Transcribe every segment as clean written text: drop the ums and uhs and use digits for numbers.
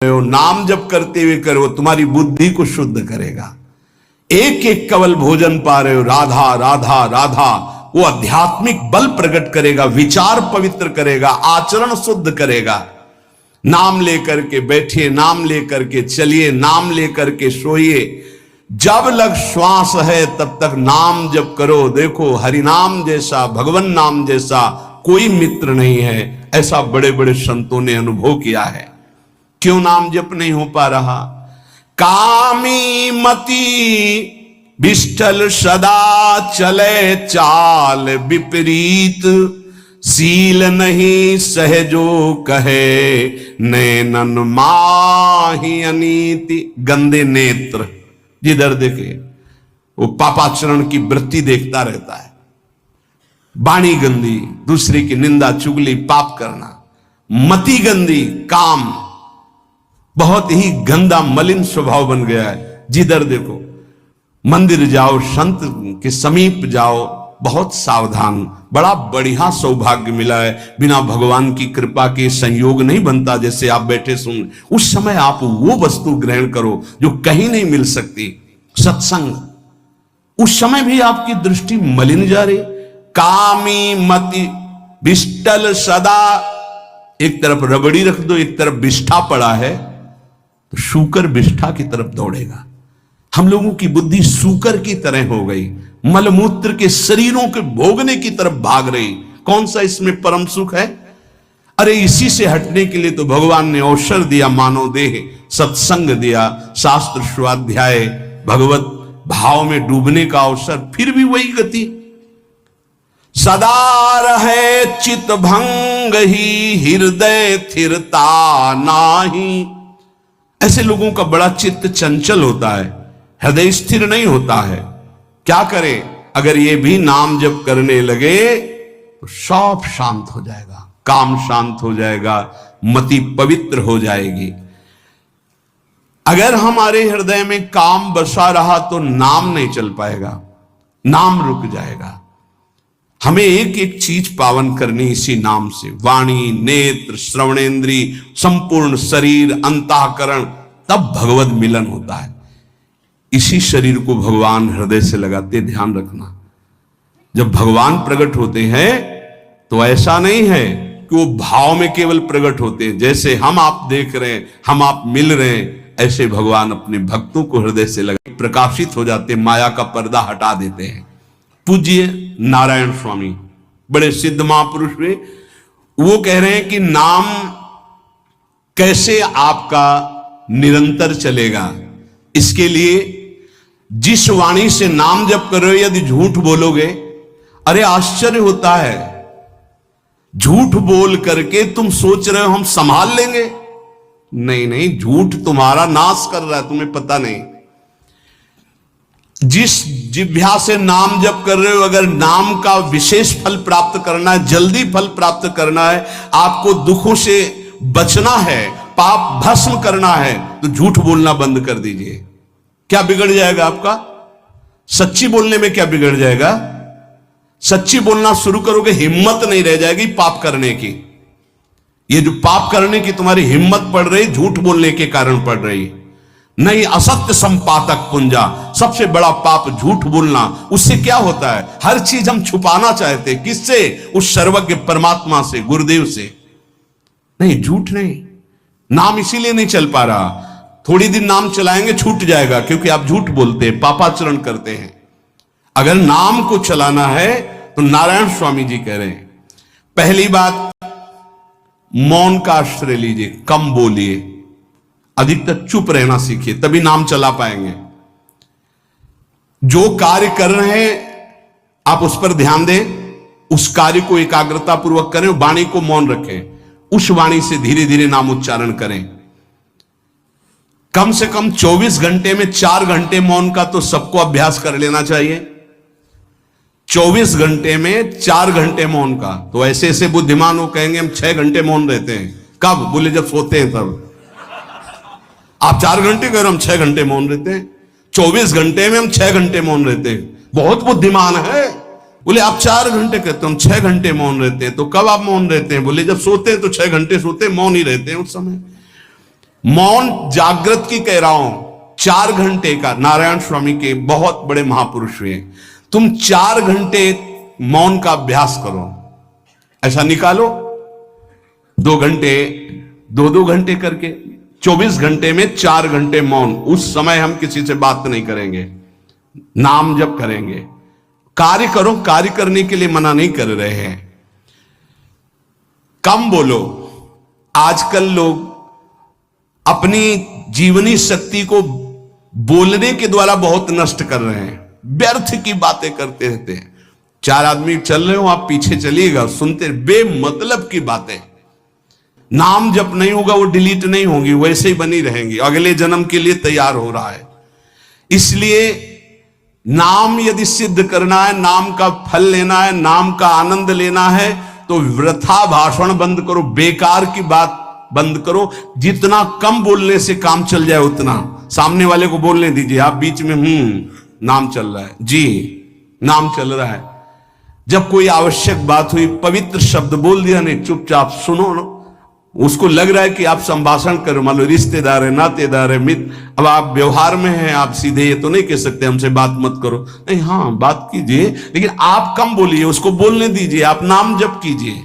नाम जप करते हुए करो, तुम्हारी बुद्धि को शुद्ध करेगा। एक एक कवल भोजन पा रहे हो, राधा राधा राधा, वो आध्यात्मिक बल प्रकट करेगा, विचार पवित्र करेगा, आचरण शुद्ध करेगा। नाम लेकर के बैठिए, नाम लेकर के चलिए, नाम लेकर के सोइए, जब लग श्वास है तब तक नाम जप करो। देखो, हरि नाम जैसा, भगवान नाम जैसा कोई मित्र नहीं है, ऐसा बड़े बड़े संतों ने अनुभव किया है। क्यों नाम जप नहीं हो पा रहा? कामी मति विष्ठल सदा चले चाल विपरीत, सील नहीं सहजो कहे नैनन माही अनीति। गंदे नेत्र, जिधर देखे वो पापाचरण की वृत्ति देखता रहता है। वाणी गंदी, दूसरे की निंदा चुगली पाप करना। मति गंदी, काम बहुत ही गंदा मलिन स्वभाव बन गया है। जिधर देखो, मंदिर जाओ, संत के समीप जाओ, बहुत सावधान। बड़ा बढ़िया सौभाग्य मिला है, बिना भगवान की कृपा के संयोग नहीं बनता। जैसे आप बैठे सुन, उस समय आप वो वस्तु ग्रहण करो जो कहीं नहीं मिल सकती, सत्संग। उस समय भी आपकी दृष्टि मलिन जा रही। कामी मति विष्टल सदा, एक तरफ रबड़ी रख दो, एक तरफ विष्ठा पड़ा है, तो शूकर विष्ठा की तरफ दौड़ेगा। हम लोगों की बुद्धि शूकर की तरह हो गई, मलमूत्र के शरीरों के भोगने की तरफ भाग रही। कौन सा इसमें परम सुख है? अरे इसी से हटने के लिए तो भगवान ने अवसर दिया, मानव देह, सत्संग दिया, शास्त्र स्वाध्याय, भगवत भाव में डूबने का अवसर। फिर भी वही गति। सदा रहे चित भंग ही, हृदय स्थिरता नाही। ऐसे लोगों का बड़ा चित्त चंचल होता है, हृदय स्थिर नहीं होता है। क्या करे? अगर ये भी नाम जप करने लगे तो सब शांत हो जाएगा, काम शांत हो जाएगा, मति पवित्र हो जाएगी। अगर हमारे हृदय में काम बसा रहा तो नाम नहीं चल पाएगा, नाम रुक जाएगा। हमें एक एक चीज पावन करनी इसी नाम से। वाणी, नेत्र, श्रवणेन्द्री, संपूर्ण शरीर, अंतःकरण, तब भगवत मिलन होता है। इसी शरीर को भगवान हृदय से लगाते, ध्यान रखना। जब भगवान प्रकट होते हैं तो ऐसा नहीं है कि वो भाव में केवल प्रकट होते हैं। जैसे हम आप देख रहे हैं, हम आप मिल रहे हैं, ऐसे भगवान अपने भक्तों को हृदय से लगा प्रकाशित हो जाते, माया का पर्दा हटा देते हैं। पूज्य नारायण स्वामी, बड़े सिद्ध महापुरुष हुए, वो कह रहे हैं कि नाम कैसे आपका निरंतर चलेगा। इसके लिए जिस वाणी से नाम जप कर रहे हो, यदि झूठ बोलोगे, अरे आश्चर्य होता है, झूठ बोल करके तुम सोच रहे हो हम संभाल लेंगे। नहीं नहीं, झूठ तुम्हारा नाश कर रहा है, तुम्हें पता नहीं। जिस जिह्वा से नाम जप कर रहे हो, अगर नाम का विशेष फल प्राप्त करना है, जल्दी फल प्राप्त करना है, आपको दुखों से बचना है, पाप भस्म करना है, तो झूठ बोलना बंद कर दीजिए। क्या बिगड़ जाएगा आपका? सच्ची बोलने में क्या बिगड़ जाएगा? सच्ची बोलना शुरू करोगे, हिम्मत नहीं रह जाएगी पाप करने की। ये जो पाप करने की तुम्हारी हिम्मत पड़ रही, झूठ बोलने के कारण पड़ रही। नहीं, असत्य संपातक पुंजा, सबसे बड़ा पाप झूठ बोलना। उससे क्या होता है? हर चीज हम छुपाना चाहते, किससे? उस सर्वज्ञ परमात्मा से, गुरुदेव से। नहीं, झूठ नहीं। नाम इसीलिए नहीं चल पा रहा। थोड़ी दिन नाम चलाएंगे, छूट जाएगा, क्योंकि आप झूठ बोलते हैं, पापाचरण करते हैं। अगर नाम को चलाना है तो नारायण स्वामी जी कह रहे हैं, पहली बात मौन का आश्रय लीजिए, कम बोलिए, अधिकतर चुप रहना सीखिए, तभी नाम चला पाएंगे। जो कार्य कर रहे हैं आप उस पर ध्यान दें, उस कार्य को एकाग्रता पूर्वक करें, वाणी को मौन रखें, उस वाणी से धीरे धीरे नाम उच्चारण करें। कम से कम 24 घंटे में 4 घंटे मौन का तो सबको अभ्यास कर लेना चाहिए। 24 घंटे में 4 घंटे मौन का। तो ऐसे ऐसे बुद्धिमान हो कहेंगे हम 6 घंटे मौन रहते हैं। कब? बोले जब सोते हैं तब। आप 4 घंटे कह रहे, हम 6 घंटे मौन रहते हैं। 24 घंटे में हम 6 घंटे मौन रहते हैं। बहुत बुद्धिमान है। बोले आप 4 घंटे कहते हो, हम 6 घंटे मौन रहते हैं। तो कब आप मौन रहते हैं? बोले जब सोते हैं तो 6 घंटे सोते हैं, मौन ही रहते हैं उस समय। मौन जागृत की कह रहा हूं, 4 घंटे का। नारायण स्वामी के बहुत बड़े महापुरुष हुए, तुम 4 घंटे मौन का अभ्यास करो, ऐसा निकालो 2 घंटे, 2 घंटे करके 24 घंटे में 4 घंटे मौन। उस समय हम किसी से बात नहीं करेंगे, नाम जप करेंगे। कार्य करो, कार्य करने के लिए मना नहीं कर रहे हैं, कम बोलो। आजकल लोग अपनी जीवनी शक्ति को बोलने के द्वारा बहुत नष्ट कर रहे हैं, व्यर्थ की बातें करते रहते हैं। 4 आदमी चल रहे हो, आप पीछे चलिएगा, सुनते, बेमतलब की बातें। नाम जब नहीं होगा वो डिलीट नहीं होंगी, वैसे ही बनी रहेंगी, अगले जन्म के लिए तैयार हो रहा है। इसलिए नाम यदि सिद्ध करना है, नाम का फल लेना है, नाम का आनंद लेना है, तो वृथा भाषण बंद करो, बेकार की बात बंद करो। जितना कम बोलने से काम चल जाए उतना। सामने वाले को बोलने दीजिए, आप बीच में नाम चल रहा है, जी नाम चल रहा है। जब कोई आवश्यक बात हुई, पवित्र शब्द बोल दिया, नहीं चुपचाप सुनो ना। उसको लग रहा है कि आप संभाषण करो, मान लो रिश्तेदार है, नातेदार है, मित्र, अब आप व्यवहार में हैं, आप सीधे ये तो नहीं कह सकते हमसे बात मत करो, नहीं, हाँ बात कीजिए, लेकिन आप कम बोलिए, उसको बोलने दीजिए, आप नाम जप कीजिए,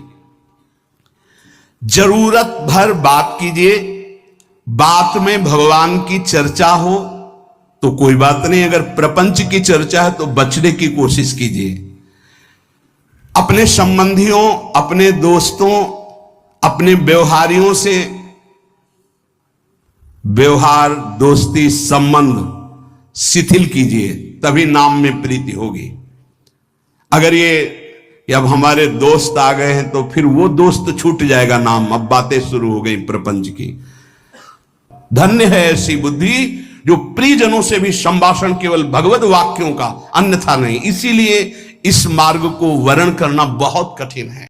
जरूरत भर बात कीजिए। बात में भगवान की चर्चा हो तो कोई बात नहीं, अगर प्रपंच की चर्चा है तो बचने की कोशिश कीजिए। अपने संबंधियों, अपने दोस्तों, अपने व्यवहारियों से व्यवहार, दोस्ती, संबंध शिथिल कीजिए, तभी नाम में प्रीति होगी। अगर ये अब हमारे दोस्त आ गए हैं तो फिर वो दोस्त छूट जाएगा नाम, अब बातें शुरू हो गई प्रपंच की। धन्य है ऐसी बुद्धि जो प्रियजनों से भी संभाषण केवल भगवत वाक्यों का, अन्यथा नहीं। इसीलिए इस मार्ग को वर्ण करना बहुत कठिन है।